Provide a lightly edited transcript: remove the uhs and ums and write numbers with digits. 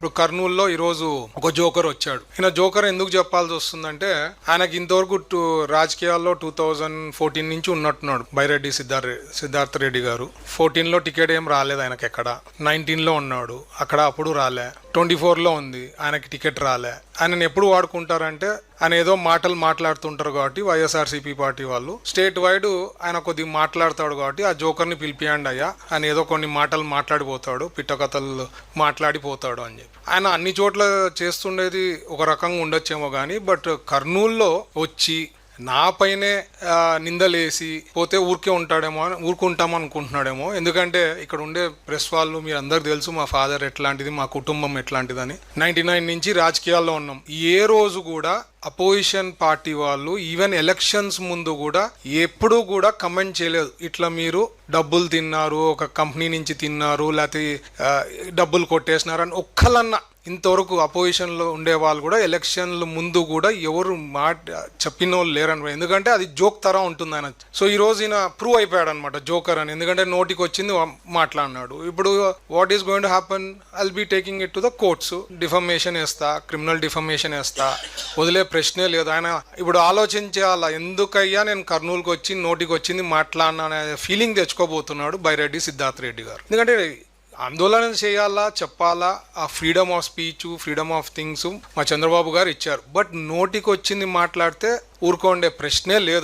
ఇప్పుడు కర్నూలులో ఈరోజు ఒక జోకర్ వచ్చాడు. ఈయన జోకర్ ఎందుకు చెప్పాల్సి వస్తుందంటే ఆయనకి ఇంతవరకు రాజకీయాల్లో 2014 నుంచి ఉన్నట్టున్నాడు బైరెడ్డి సిద్ధార్థ రెడ్డి గారు. 14లో టికెట్ ఏం రాలేదు ఆయనకి, ఎక్కడ 19లో ఉన్నాడు అక్కడ, అప్పుడు రాలే. 24లో ఉంది ఆయనకి టికెట్ రాలే. ఆయనను ఎప్పుడు వాడుకుంటారంటే ఆయన ఏదో మాటలు మాట్లాడుతుంటారు కాబట్టి వైఎస్ఆర్సీపీ పార్టీ వాళ్ళు స్టేట్ వైడ్ ఆయన కొద్దిగా మాట్లాడతాడు కాబట్టి ఆ జోకర్ని పిలిపియండి అయ్యా, ఆయన ఏదో కొన్ని మాటలు మాట్లాడిపోతాడు, పిట్టకథలు మాట్లాడిపోతాడు అని చెప్పి. ఆయన అన్ని చోట్ల చేస్తుండేది ఒక రకంగా ఉండొచ్చేమో కానీ, బట్ కర్నూలులో వచ్చి నా పైనే నిందలేసి పోతే ఊరుకుంటామో అనుకుంటున్నాడేమో. ఎందుకంటే ఇక్కడ ఉండే ప్రెస్ వాళ్ళు మీరు అందరికి తెలుసు మా ఫాదర్ ఎట్లాంటిది, మా కుటుంబం ఎట్లాంటిదని. 99 నుంచి రాజకీయాల్లో ఉన్నాం. ఏ రోజు కూడా అపోజిషన్ పార్టీ వాళ్ళు ఈవెన్ ఎలక్షన్స్ ముందు కూడా ఎప్పుడూ కూడా కమెంట్ చేయలేదు ఇట్లా మీరు డబ్బులు తిన్నారు, ఒక కంపెనీ నుంచి తిన్నారు, లేకపోతే డబ్బులు కొట్టేసినారు అని ఒక్కలన్నా ఇంతవరకు అపోజిషన్ లో ఉండే వాళ్ళు కూడా ఎలక్షన్ల ముందు కూడా ఎవరు చెప్పిన వాళ్ళు లేరని. ఎందుకంటే అది జోక్ తరా ఉంటుంది ఆయన. సో ఈ రోజు ఈయన ప్రూవ్ అయిపోయాడు అనమాట జోకర్ అని. ఎందుకంటే నోటికి వచ్చింది మాట్లాడినాడు. ఇప్పుడు what is going to happen, I'll be taking it to the courts. Defamation వేస్తా, క్రిమినల్ డిఫమేషన్ వేస్తా, వదిలే ప్రశ్నే లేదు. ఆయన ఇప్పుడు ఆలోచించాలా, ఎందుకయ్యా నేను కర్నూలుకి వచ్చి నోటికి వచ్చింది మాట్లాడినా అనే ఫీలింగ్ తెచ్చుకోబోతున్నాడు బైరెడ్డి సిద్ధార్థ రెడ్డి గారు. ఎందుకంటే ఆందోళన చేయాలా, చెప్పాలా, ఆ freedom of speech, freedom of things మా చంద్రబాబు గారు ఇచ్చారు. బట్ నోటికి వచ్చింది మాట్లాడితే ఊరుకోండే ప్రశ్నే లేదు.